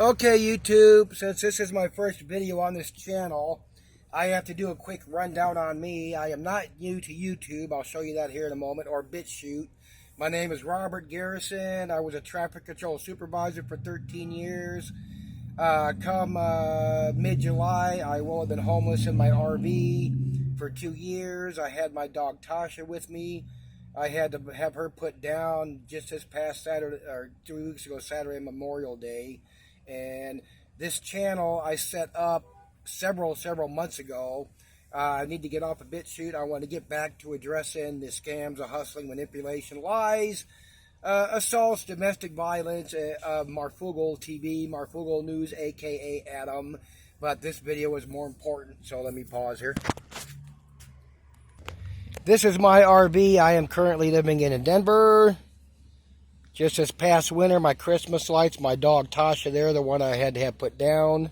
Okay, YouTube, since this is my first video on this channel, I have to do a quick rundown on me. I am not new to YouTube. I'll show you that here in a moment, or BitChute. My name is Robert Garrison. I was a traffic control supervisor for 13 years. Come mid-July, I will have been homeless in my RV for 2 years. I had my dog Tasha with me. I had to have her put down just this past Saturday, or 3 weeks ago, Saturday, Memorial Day. And this channel I set up several months ago. I need to get off a BitChute. I want to get back to addressing the scams of hustling, manipulation, lies, assaults, domestic violence, Marfugal TV, Marfugal News, aka Adam. But this video is more important, so let me pause here. This is my RV. I am currently living in Denver. Just this past winter, my Christmas lights, my dog Tasha there, the one I had to have put down.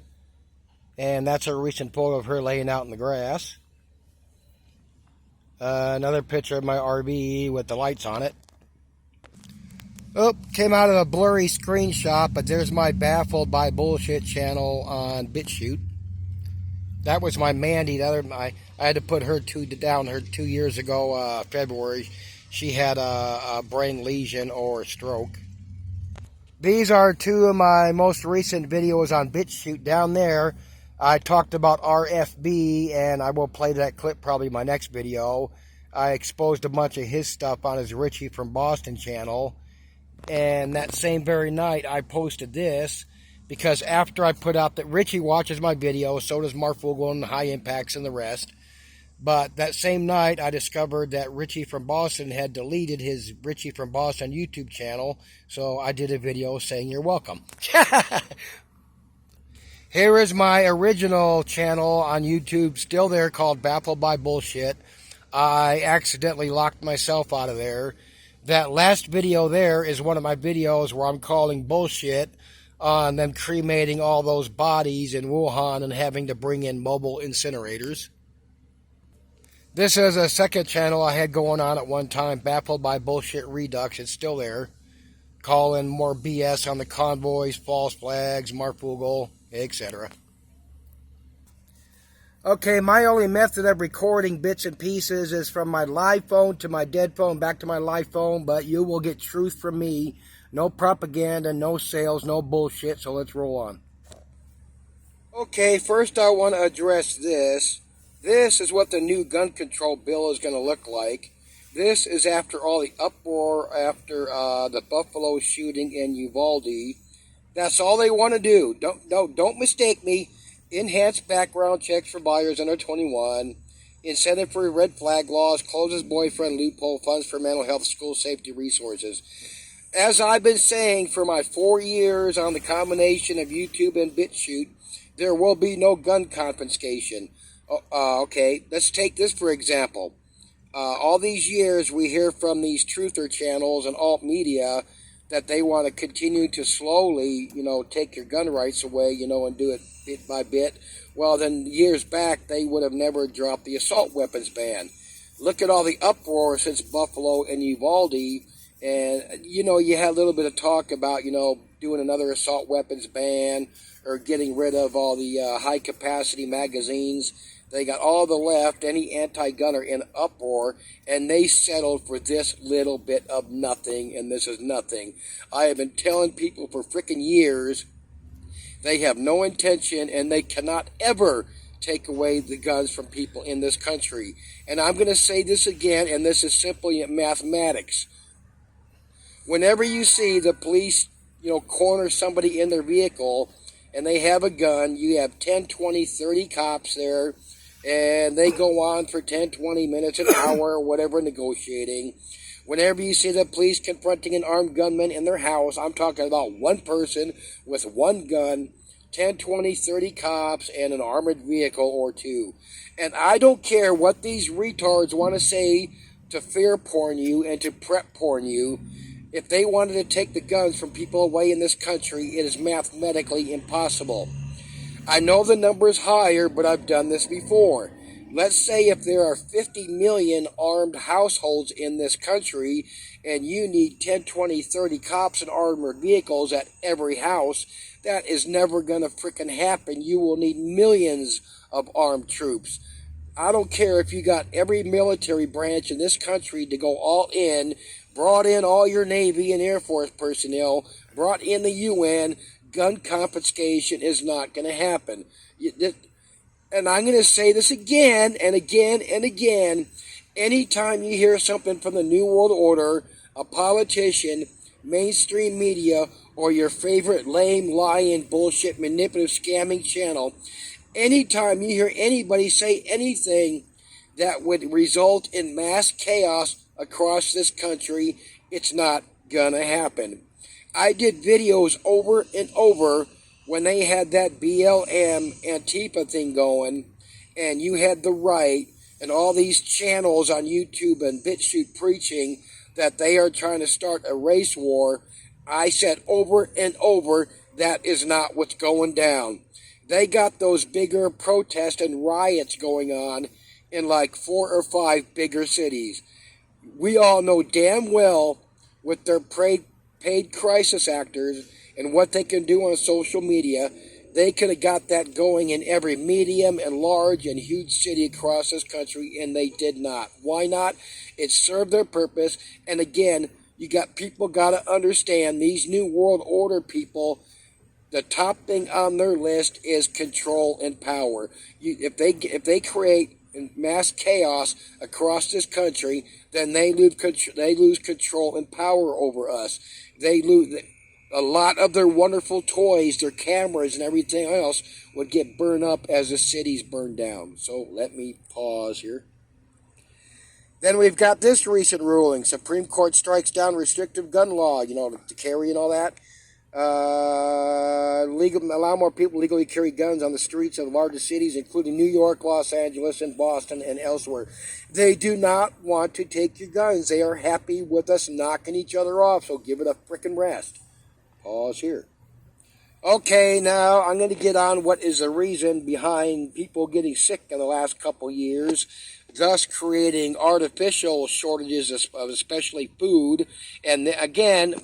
And that's a recent photo of her laying out in the grass. Another picture of my RV with the lights on it. Oh, came out of a blurry screenshot, but there's my Baffled by Bullshit channel on BitChute. That was my Mandy. I had to put her down 2 years ago, February. She had a brain lesion or stroke. These are two of my most recent videos on BitChute. Down there, I talked about RFB, and I will play that clip probably in my next video. I exposed a bunch of his stuff on his Richie from Boston channel. And that same very night, I posted this, because after I put out that Richie watches my videos, so does Marfugal and High Impacts and the rest. But that same night, I discovered that Richie from Boston had deleted his Richie from Boston YouTube channel. So I did a video saying you're welcome. Here is my original channel on YouTube, still there, called Baffled by Bullshit. I accidentally locked myself out of there. That last video there is one of my videos where I'm calling bullshit on them cremating all those bodies in Wuhan and having to bring in mobile incinerators. This is a second channel I had going on at one time, Baffled by Bullshit Redux. It's still there. Calling more BS on the convoys, false flags, Marfugal, etc. Okay, my only method of recording bits and pieces is from my live phone to my dead phone, back to my live phone, but you will get truth from me. No propaganda, no sales, no bullshit, so let's roll on. Okay, first I want to address this. This is what the new gun control bill is going to look like. This is after all the uproar after the Buffalo shooting in Uvalde. That's all they want to do. Don't mistake me. Enhanced background checks for buyers under 21. Incentive for red flag laws. Closes boyfriend loophole. Funds for mental health, school safety resources. As I've been saying for my 4 years on the combination of YouTube and BitChute, there will be no gun confiscation. Okay, let's take this for example. All these years we hear from these truther channels and alt media that they want to continue to slowly, take your gun rights away, and do it bit by bit. Well, then years back they would have never dropped the assault weapons ban. Look at all the uproar since Buffalo and Uvalde, and you had a little bit of talk about doing another assault weapons ban or getting rid of all the high capacity magazines. They got all the left, any anti-gunner in uproar, and they settled for this little bit of nothing, and this is nothing. I have been telling people for frickin' years they have no intention, and they cannot ever take away the guns from people in this country. And I'm going to say this again, and this is simply mathematics. Whenever you see the police, corner somebody in their vehicle, and they have a gun, you have 10, 20, 30 cops there, and they go on for 10, 20 minutes, an hour, or whatever, negotiating. Whenever you see the police confronting an armed gunman in their house, I'm talking about one person with one gun, 10, 20, 30 cops, and an armored vehicle or two. And I don't care what these retards want to say to fear porn you and to prep porn you. If they wanted to take the guns from people away in this country, it is mathematically impossible. I know the number is higher, but I've done this before. Let's say if there are 50 million armed households in this country and you need 10, 20, 30 cops and armored vehicles at every house, That is never going to frickin' happen. You will need millions of armed troops. I don't care if you got every military branch in this country to go all in, brought in all your Navy and Air Force personnel, brought in the UN, gun confiscation is not going to happen. And I'm going to say this again and again and again. Anytime you hear something from the New World Order, a politician, mainstream media, or your favorite lame, lying, bullshit, manipulative, scamming channel, anytime you hear anybody say anything that would result in mass chaos across this country, it's not gonna happen. I did videos over and over when they had that BLM Antifa thing going, and you had the right and all these channels on YouTube and BitChute preaching that they are trying to start a race war. I said over and over, that is not what's going down. They got those bigger protests and riots going on in like 4 or 5 bigger cities. We all know damn well with their paid crisis actors and what they can do on social media, they could have got that going in every medium and large and huge city across this country, and they did not. Why not? It served their purpose. And again, you got people got to understand, these New World Order people, the top thing on their list is control and power. If they create mass chaos across this country, then they lose control and power over us. They lose a lot of their wonderful toys, their cameras, and everything else would get burned up as the cities burn down. So let me pause here. Then we've got this recent ruling. Supreme Court strikes down restrictive gun law, to carry and all that. Allow more people legally carry guns on the streets of largest cities, including New York, Los Angeles, and Boston, and elsewhere. They do not want to take your guns. They are happy with us knocking each other off, so give it a frickin' rest. Pause here. Okay, now I'm going to get on what is the reason behind people getting sick in the last couple years, thus creating artificial shortages of especially food. And again,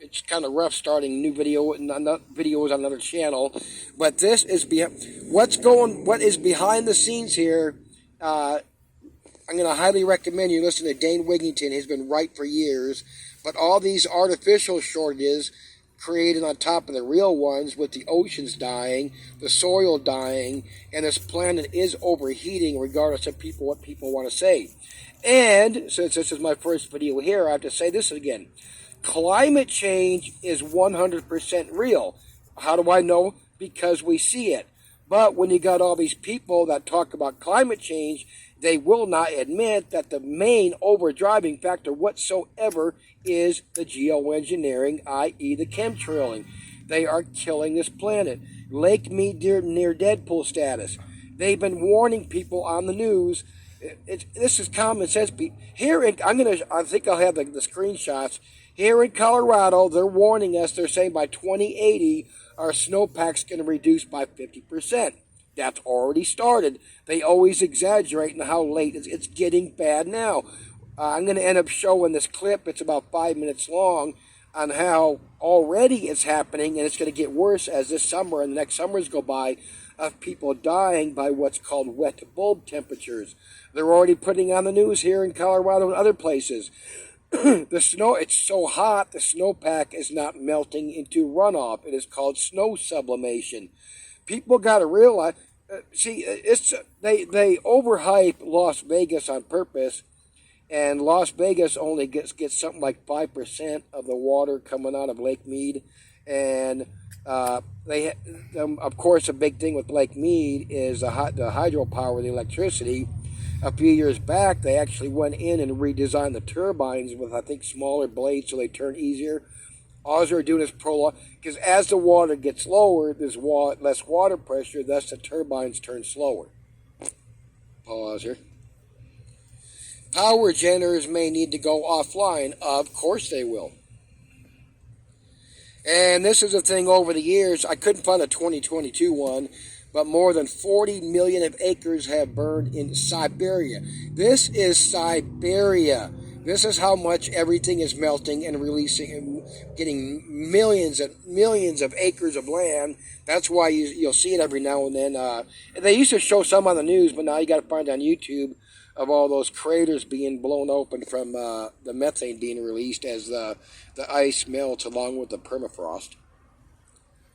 it's kind of rough starting new videos on another channel, but this is what is behind the scenes here. I'm going to highly recommend you listen to Dane Wigington. He's been right for years. But all these artificial shortages created on top of the real ones, with the oceans dying, the soil dying, and this planet is overheating regardless of what people want to say. And since this is my first video here, I have to say this again. Climate change is 100% real. How do I know? Because we see it. But when you got all these people that talk about climate change, they will not admit that the main overdriving factor whatsoever is the geoengineering, i.e. the chemtrailing. They are killing this planet. Lake Mead near Deadpool status. They've been warning people on the news. This is common sense. Here, I think I'll have the screenshots. Here in Colorado, they're warning us. They're saying by 2080, our snowpack's going to reduce by 50%. That's already started. They always exaggerate in how late it's getting bad now. I'm going to end up showing this clip. It's about 5 minutes long on how already it's happening, and it's going to get worse as this summer and the next summers go by, of people dying by what's called wet bulb temperatures. They're already putting on the news here in Colorado and other places. The snow, it's so hot, the snowpack is not melting into runoff. It is called snow sublimation. People got to realize, they overhype Las Vegas on purpose, and Las Vegas only gets something like 5% of the water coming out of Lake Mead, and of course, a big thing with Lake Mead is the hydropower, the electricity. A few years back, they actually went in and redesigned the turbines with, I think, smaller blades so they turn easier. All they're doing is prolong, because as the water gets lower, there's less water pressure, thus the turbines turn slower. Pause here. Power generators may need to go offline. Of course they will. And this is a thing over the years. I couldn't find a 2022 one, but more than 40 million of acres have burned in Siberia. This is Siberia. This is how much everything is melting and releasing and getting millions of acres of land. That's why you'll see it every now and then. They used to show some on the news, but now you got to find on YouTube of all those craters being blown open from the methane being released as the ice melts along with the permafrost.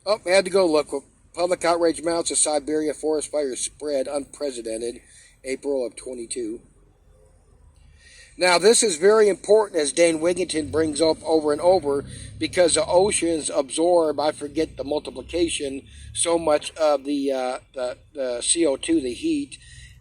Oh, I had to go look. Public outrage mounts as Siberia forest fires spread, unprecedented, April of 22. Now, this is very important, as Dane Wigington brings up over and over, because the oceans absorb, I forget the multiplication, so much of the CO2, the heat,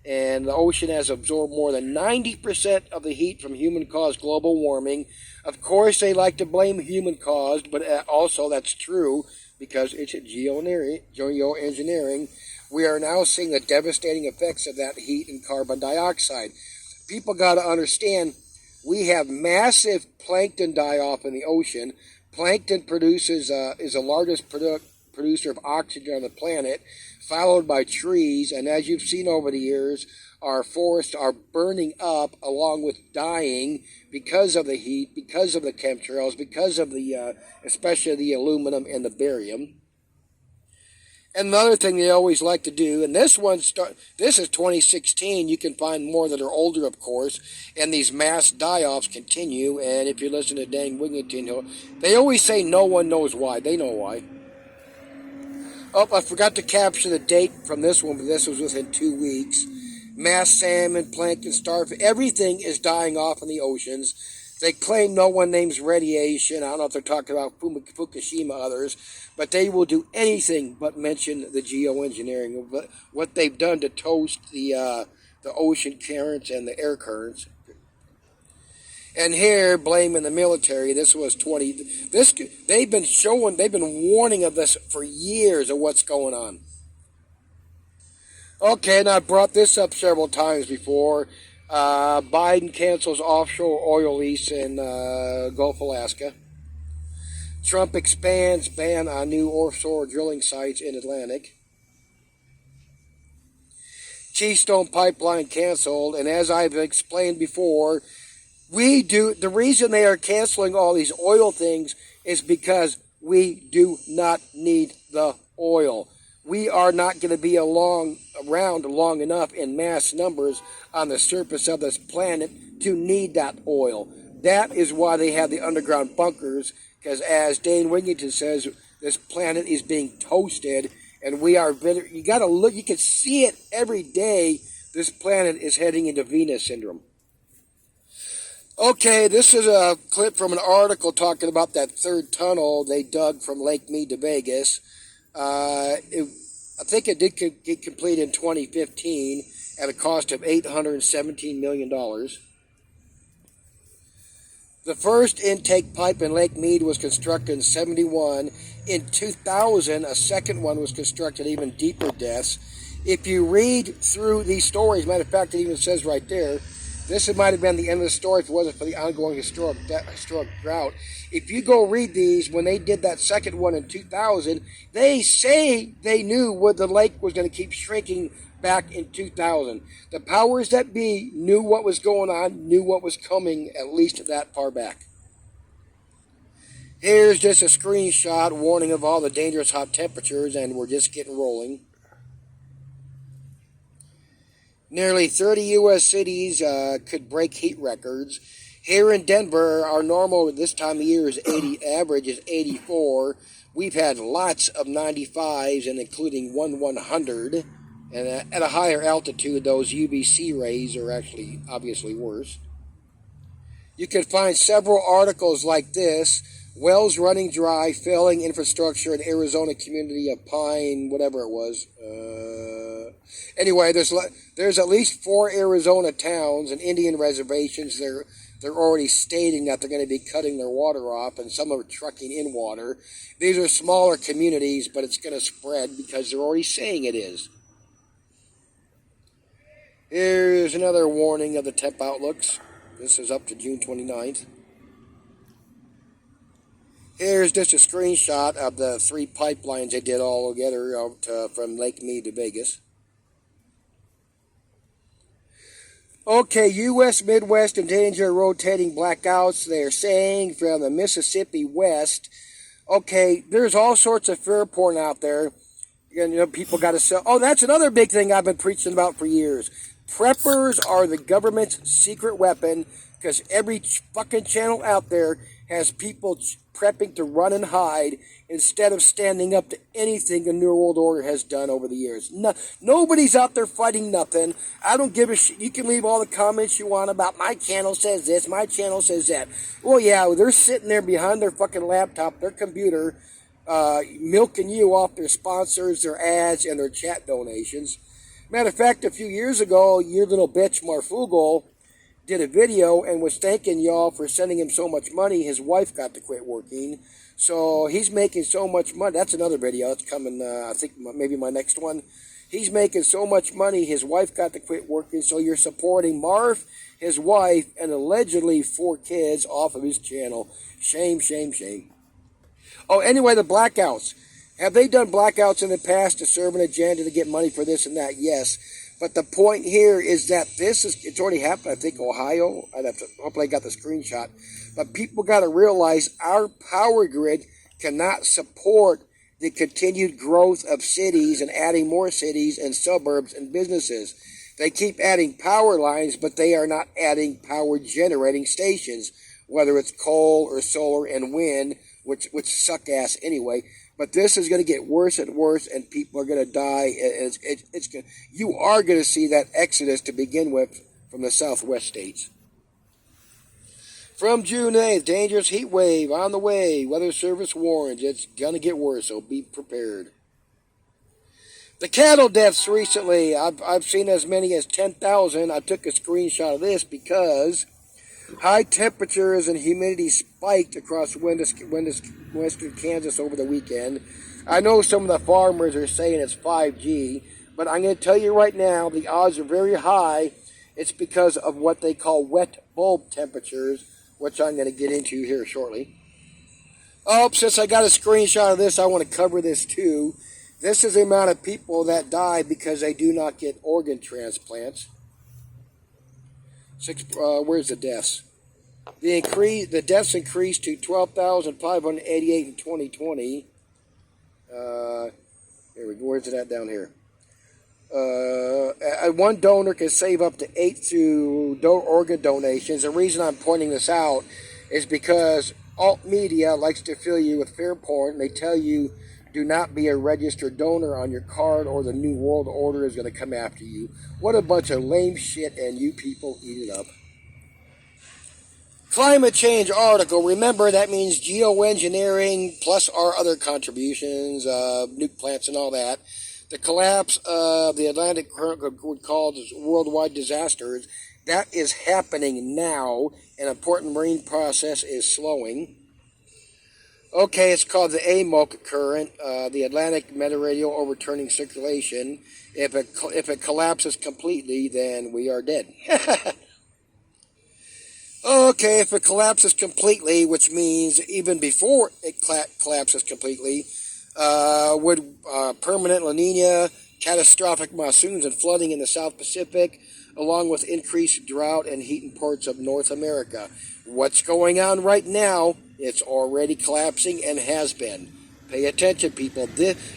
and the ocean has absorbed more than 90% of the heat from human-caused global warming. Of course, they like to blame human-caused, but also that's true, because it's geoengineering. We are now seeing the devastating effects of that heat and carbon dioxide. People got to understand, we have massive plankton die-off in the ocean. Plankton is the largest producer of oxygen on the planet, followed by trees. And as you've seen over the years, our forests are burning up along with dying because of the heat, because of the chemtrails, because of the especially the aluminum and the barium. Another thing they always like to do, and this is 2016. You can find more that are older, of course, and these mass die-offs continue. And if you listen to Dan Wigington, they always say no one knows why. They know why. Oh, I forgot to capture the date from this one, but this was within 2 weeks. Mass salmon, plankton, starfish, everything is dying off in the oceans. They claim no one names radiation. I don't know if they're talking about Fukushima, others, but they will do anything but mention the geoengineering, what they've done to toast the ocean currents and the air currents. And here, blaming the military. This was they've been warning of this for years of what's going on. Okay, and I brought this up several times before. Biden cancels offshore oil lease in Gulf Alaska. Trump expands ban on new offshore drilling sites in Atlantic. Keystone Pipeline canceled, and as I've explained before, the reason they are canceling all these oil things is because we do not need the oil. We are not going to be around long enough in mass numbers on the surface of this planet to need that oil. That is why they have the underground bunkers, because as Dane Wigington says, this planet is being toasted, and we are you got to look, you can see it every day. This planet is heading into Venus syndrome. Okay, this is a clip from an article talking about that third tunnel they dug from Lake Mead to Vegas. I think it did get complete in 2015 at a cost of $817 million. The first intake pipe in Lake Mead was constructed in 1971. In 2000, a second one was constructed, even deeper depths. If you read through these stories, matter of fact, it even says right there, this might have been the end of the story if it wasn't for the ongoing historic drought. If you go read these, when they did that second one in 2000, they say they knew where the lake was going to keep shrinking back in 2000. The powers that be knew what was going on, knew what was coming, at least that far back. Here's just a screenshot warning of all the dangerous hot temperatures, and we're just getting rolling. Nearly 30 U.S. cities could break heat records. Here in Denver, our normal this time of year is average is 84. We've had lots of 95s, and including 100. And at a higher altitude, those UVC rays are actually obviously worse. You can find several articles like this. Wells running dry, failing infrastructure in Arizona community of Pine, whatever it was. Anyway, there's at least 4 Arizona towns and Indian reservations. They're already stating that they're going to be cutting their water off, and some are trucking in water. These are smaller communities, but it's going to spread because they're already saying it is. Here's another warning of the temp outlooks. This is up to June 29th. Here's just a screenshot of the 3 pipelines they did all together from Lake Mead to Vegas. Okay, U.S. Midwest in danger of rotating blackouts. They are saying from the Mississippi West. Okay, there's all sorts of fear porn out there. People got to sell. Oh, that's another big thing I've been preaching about for years. Preppers are the government's secret weapon because every fucking channel out there has people prepping to run and hide instead of standing up to anything the New World Order has done over the years. No, nobody's out there fighting nothing. I don't give a shit. You can leave all the comments you want about my channel says this, my channel says that. Well, yeah, they're sitting there behind their fucking laptop, their computer, milking you off their sponsors, their ads, and their chat donations. Matter of fact, a few years ago, your little bitch Marfugal did a video and was thanking y'all for sending him so much money. His wife got to quit working. So he's making so much money. That's another video. That's coming, I think, maybe my next one. He's making so much money. His wife got to quit working. So you're supporting Marv, his wife, and allegedly 4 kids off of his channel. Shame, shame, shame. Oh, anyway, the blackouts. Have they done blackouts in the past to serve an agenda to get money for this and that? Yes. But the point here is that it's already happened, I think, Ohio. Hopefully I got the screenshot. But people got to realize our power grid cannot support the continued growth of cities and adding more cities and suburbs and businesses. They keep adding power lines, but they are not adding power generating stations, whether it's coal or solar and wind, which suck ass anyway. But this is going to get worse and worse, and people are going to die. You are going to see that exodus to begin with from the southwest states. From June 8th, dangerous heat wave on the way. Weather Service warns it's going to get worse, so be prepared. The cattle deaths recently, I've seen as many as 10,000. I took a screenshot of this because high temperatures and humidity spiked across western Kansas over the weekend. I know some of the farmers are saying it's 5G, but I'm going to tell you right now, the odds are very high. It's because of what they call wet bulb temperatures, which I'm going to get into here shortly. Oh, since I got a screenshot of this, I want to cover this too. This is the amount of people that die because they do not get organ transplants. Where's the deaths? The deaths increased to 12,588 in 2020. Here we go. Where's it at down here? One donor can save up to 8 through organ donations. The reason I'm pointing this out is because alt media likes to fill you with fear porn. They tell you do not be a registered donor on your card or the New World Order is going to come after you. What a bunch of lame shit, and you people eat it up. Climate change article. Remember, that means geoengineering plus our other contributions, nuke plants and all that. The collapse of the Atlantic would call worldwide disasters. That is happening now. An important marine process is slowing. Okay, it's called the AMOC current, the Atlantic Mediradial Overturning Circulation. If it collapses completely, then we are dead. Okay, if it collapses completely, which means even before it collapses completely, would permanent La Nina, catastrophic monsoons and flooding in the South Pacific, along with increased drought and heat in parts of North America. What's going on right now? It's already collapsing and has been. Pay attention, people.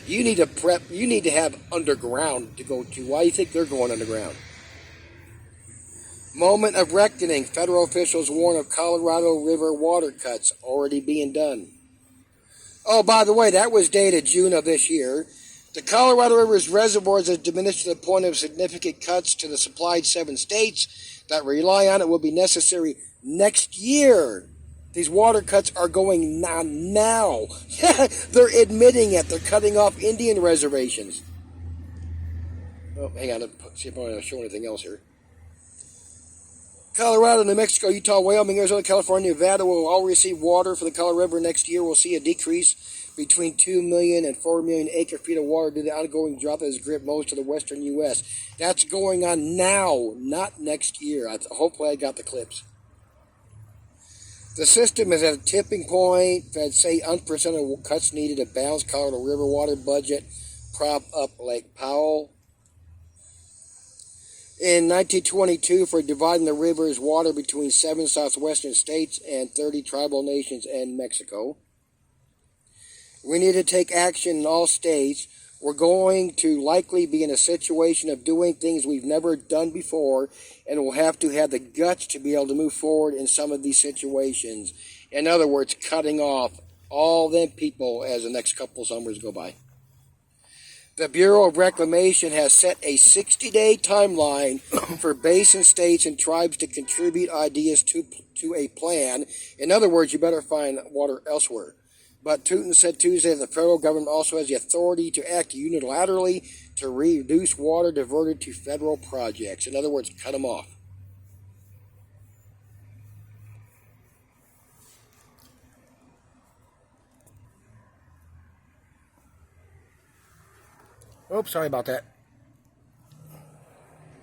You need to prep. You need to have underground to go to. Why do you think they're going underground? Moment of reckoning. Federal officials warn of Colorado River water cuts already being done. Oh, by the way, that was dated June of this year. The Colorado River's reservoirs have diminished to the point of significant cuts to the supplied 7 states that rely on it will be necessary next year. These water cuts are going on now. They're admitting it. They're cutting off Indian reservations. Oh, hang on. Let's see if I want to show anything else here. Colorado, New Mexico, Utah, Wyoming, Arizona, California, Nevada will all receive water for the Colorado River next year. We'll see a decrease between 2 million and 4 million acre-feet of water due to the ongoing drought that has gripped most of the western U.S. That's going on now, not next year. Hopefully I got the clips. The system is at a tipping point. Feds say unprecedented cuts needed to balance Colorado River water budget, prop up Lake Powell. In 1922, for dividing the river's water between 7 southwestern states and 30 tribal nations and Mexico. We need to take action in all states. We're going to likely be in a situation of doing things we've never done before, and we'll have to have the guts to be able to move forward in some of these situations. In other words, cutting off all them people as the next couple summers go by. The Bureau of Reclamation has set a 60-day timeline for basin states and tribes to contribute ideas to a plan. In other words, you better find water elsewhere. But Tootin said Tuesday that the federal government also has the authority to act unilaterally to reduce water diverted to federal projects. In other words, cut them off. Oops, sorry about that.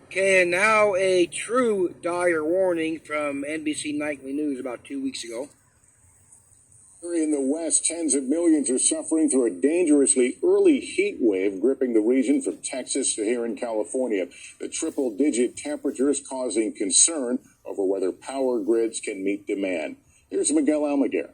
Okay, and now a true dire warning from NBC Nightly News about 2 weeks ago. In the West, tens of millions are suffering through a dangerously early heat wave gripping the region from Texas to here in California. The triple-digit temperatures causing concern over whether power grids can meet demand. Here's Miguel Almaguer.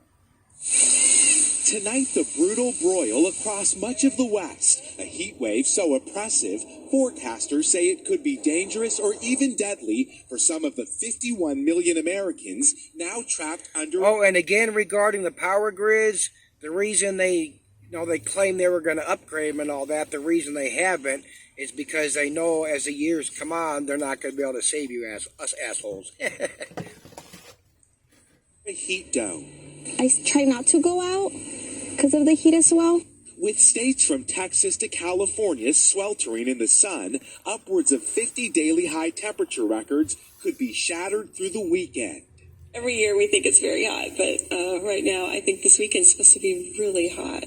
Tonight, the brutal broil across much of the West. A heat wave so oppressive, forecasters say it could be dangerous or even deadly for some of the 51 million Americans now trapped under... Oh, and again, regarding the power grids, the reason they claim they were going to upgrade them and all that, the reason they haven't is because they know as the years come on, they're not going to be able to save you, us assholes. A heat dome. I try not to go out because of the heat as well. With states from Texas to California sweltering in the sun, upwards of 50 daily high temperature records could be shattered through the weekend. Every year we think it's very hot, but right now I think this weekend's supposed to be really hot.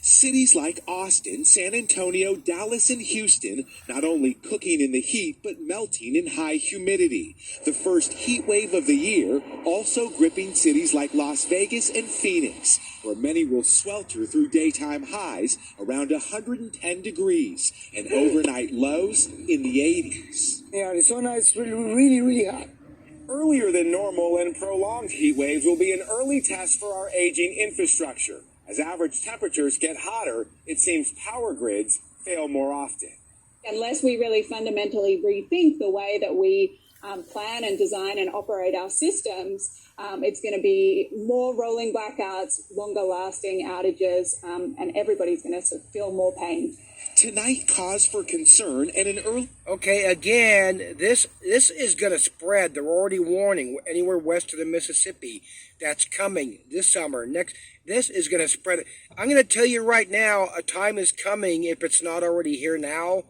Cities like Austin, San Antonio, Dallas, and Houston not only cooking in the heat, but melting in high humidity. The first heat wave of the year also gripping cities like Las Vegas and Phoenix, where many will swelter through daytime highs around 110 degrees and overnight lows in the 80s. Yeah, Arizona is really hot. Earlier than normal and prolonged heat waves will be an early test for our aging infrastructure. As average temperatures get hotter, it seems power grids fail more often. Unless we really fundamentally rethink the way that we plan and design and operate our systems, it's going to be more rolling blackouts, longer lasting outages, and everybody's going to feel more pain. Tonight, cause for concern and an early... Okay, again, this is going to spread. They're already warning anywhere west of the Mississippi. That's coming this summer. This is going to spread. I'm going to tell you right now, a time is coming, if it's not already here now,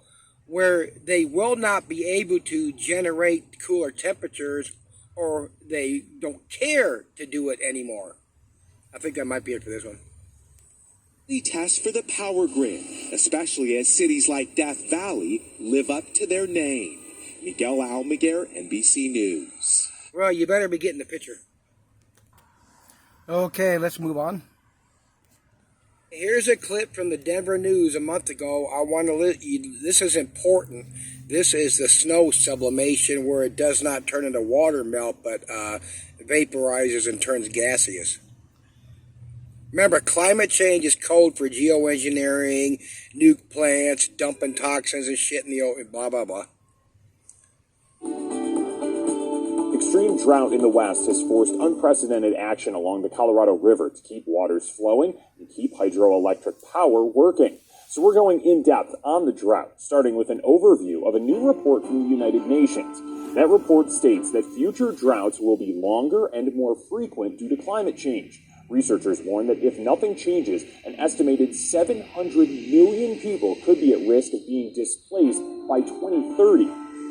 where they will not be able to generate cooler temperatures, or they don't care to do it anymore. I think that might be it for this one. Test for the power grid, especially as cities like Death Valley live up to their name. Miguel Almaguer, NBC News. Well, you better be getting the picture. Okay, let's move on. Here's a clip from the Denver News a month ago. I want to let you, this is important. This is the snow sublimation, where it does not turn into water melt, but vaporizes and turns gaseous. Remember, climate change is code for geoengineering, nuke plants, dumping toxins and shit in the ocean, blah, blah, blah. Extreme drought in the West has forced unprecedented action along the Colorado River to keep waters flowing and keep hydroelectric power working. So we're going in depth on the drought, starting with an overview of a new report from the United Nations. That report states that future droughts will be longer and more frequent due to climate change. Researchers warn that if nothing changes, an estimated 700 million people could be at risk of being displaced by 2030.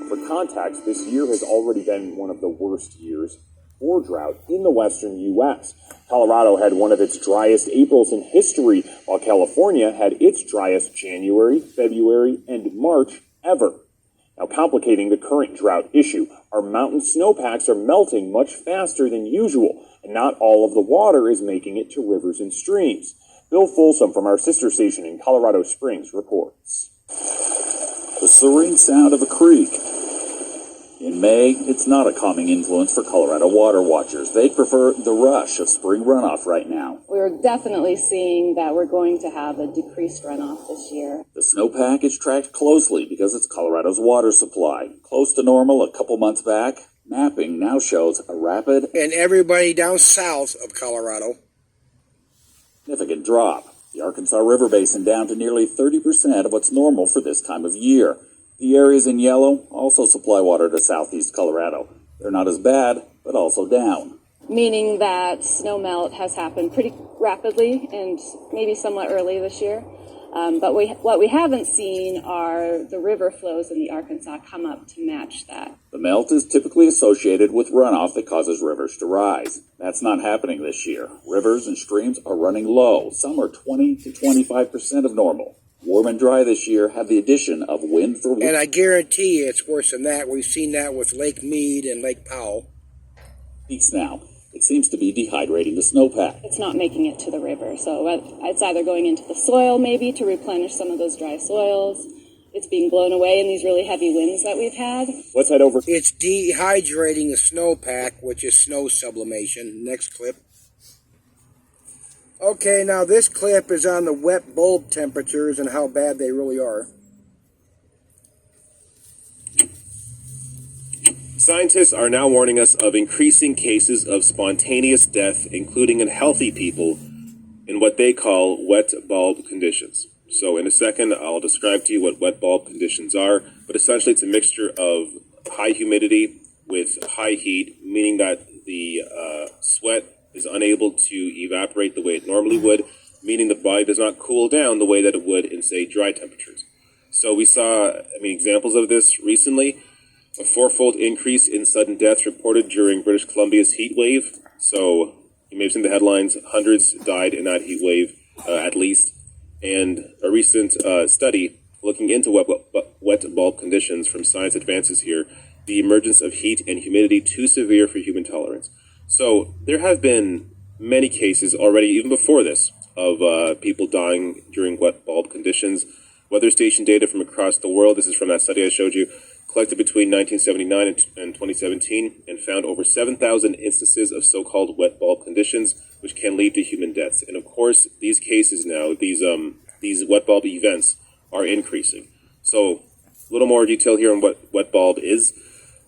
For context, this year has already been one of the worst years for drought in the western U.S. Colorado had one of its driest Aprils in history, while California had its driest January, February, and March ever. Now, complicating the current drought issue, our mountain snowpacks are melting much faster than usual, and not all of the water is making it to rivers and streams. Bill Folsom from our sister station in Colorado Springs reports. The serene sound of a creek, In May, it's not a calming influence for Colorado water watchers. They prefer the rush of spring runoff right now. We're definitely seeing that we're going to have a decreased runoff this year. The snowpack is tracked closely because it's Colorado's water supply. Close to normal a couple months back, mapping now shows a rapid And everybody down south of Colorado. significant drop. The Arkansas River Basin down to nearly 30% of what's normal for this time of year. The areas in yellow also supply water to southeast Colorado. They're not as bad, but also down. Meaning that snow melt has happened pretty rapidly and maybe somewhat early this year. But what we haven't seen are the river flows in the Arkansas come up to match that. The melt is typically associated with runoff that causes rivers to rise. That's not happening this year. Rivers and streams are running low. Some are 20 to 25% of normal. Warm and dry this year have the addition of wind for And I guarantee you it's worse than that. We've seen that with Lake Mead and Lake Powell. weeks now. It seems to be dehydrating the snowpack. It's not making it to the river, so it's either going into the soil maybe to replenish some of those dry soils. It's being blown away in these really heavy winds that we've had. Let's head over. It's dehydrating the snowpack, which is snow sublimation. Next clip. Okay, now this clip is on the wet bulb temperatures and how bad they really are. Scientists are now warning us of increasing cases of spontaneous death, including in healthy people, in what they call wet bulb conditions. So in a second, I'll describe to you what wet bulb conditions are, but essentially it's a mixture of high humidity with high heat, meaning that the sweat is unable to evaporate the way it normally would, meaning the body does not cool down the way that it would in, say, dry temperatures. So we saw, examples of this recently. A fourfold increase in sudden deaths reported during British Columbia's heat wave. So you may have seen the headlines, hundreds died in that heat wave, at least. And a recent study looking into wet bulb conditions from Science Advances here, the emergence of heat and humidity too severe for human tolerance. So there have been many cases already, even before this, of people dying during wet bulb conditions. Weather station data from across the world, this is from that study I showed you, collected between 1979 and 2017 and found over 7,000 instances of so-called wet bulb conditions, which can lead to human deaths. And of course, these cases now, these wet bulb events are increasing. So a little more detail here on what wet bulb is.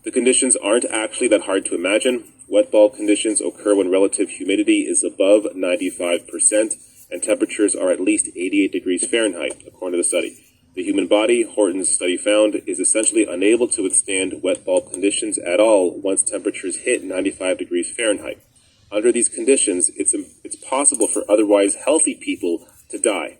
The conditions aren't actually that hard to imagine. Wet bulb conditions occur when relative humidity is above 95% and temperatures are at least 88 degrees Fahrenheit, according to the study. The human body, Horton's study found, is essentially unable to withstand wet bulb conditions at all once temperatures hit 95 degrees Fahrenheit. Under these conditions, it's possible for otherwise healthy people to die.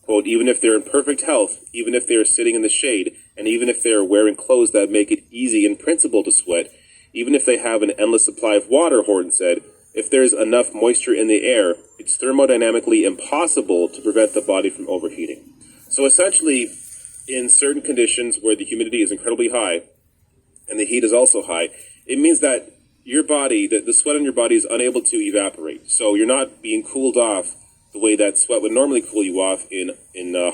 Quote, even if they're in perfect health, even if they're sitting in the shade, and even if they're wearing clothes that make it easy in principle to sweat, even if they have an endless supply of water, Horton said, if there's enough moisture in the air, it's thermodynamically impossible to prevent the body from overheating. So essentially, in certain conditions where the humidity is incredibly high and the heat is also high, it means that your body, the sweat on your body is unable to evaporate. So you're not being cooled off the way that sweat would normally cool you off in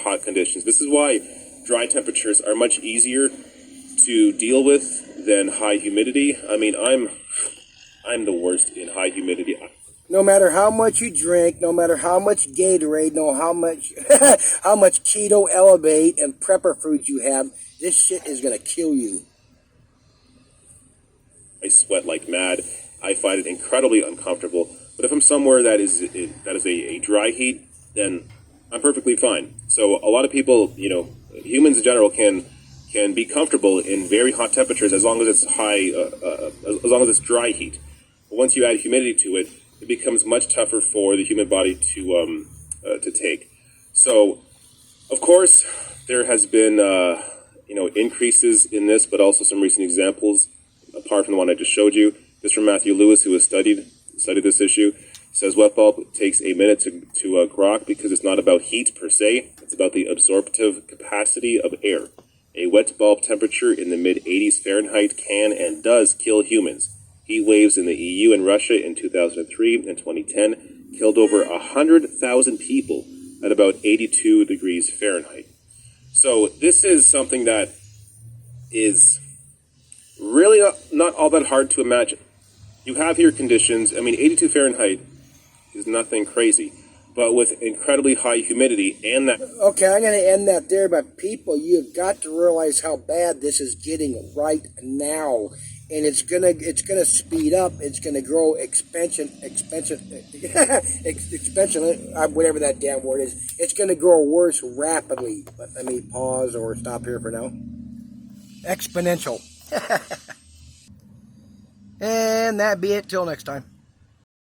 hot conditions. This is why dry temperatures are much easier to deal with than high humidity. I'm the worst in high humidity. No matter how much you drink, no matter how much Gatorade, how much Keto Elevate and prepper foods you have, this shit is going to kill you. I sweat like mad. I find it incredibly uncomfortable. But if I'm somewhere that is a dry heat, then I'm perfectly fine. So a lot of people, humans in general can be comfortable in very hot temperatures as long as it's high, as long as it's dry heat. But once you add humidity to it, it becomes much tougher for the human body to take. So, of course, there has been increases in this, but also some recent examples apart from the one I just showed you. This from Matthew Lewis, who has studied this issue. Says wet bulb takes a minute to grok because it's not about heat per se. It's about the absorptive capacity of air. A wet bulb temperature in the mid-80s Fahrenheit can and does kill humans. Heat waves in the EU and Russia in 2003 and 2010 killed over 100,000 people at about 82 degrees Fahrenheit. So this is something that is really not all that hard to imagine. You have here conditions, I mean, 82 Fahrenheit is nothing crazy, but with incredibly high humidity and that... Okay, I'm going to end that there, but people, you've got to realize how bad this is getting right now. And it's gonna speed up. It's gonna grow expansion, whatever that damn word is. It's gonna grow worse rapidly. But let me pause or stop here for now. Exponential. And that be it till next time.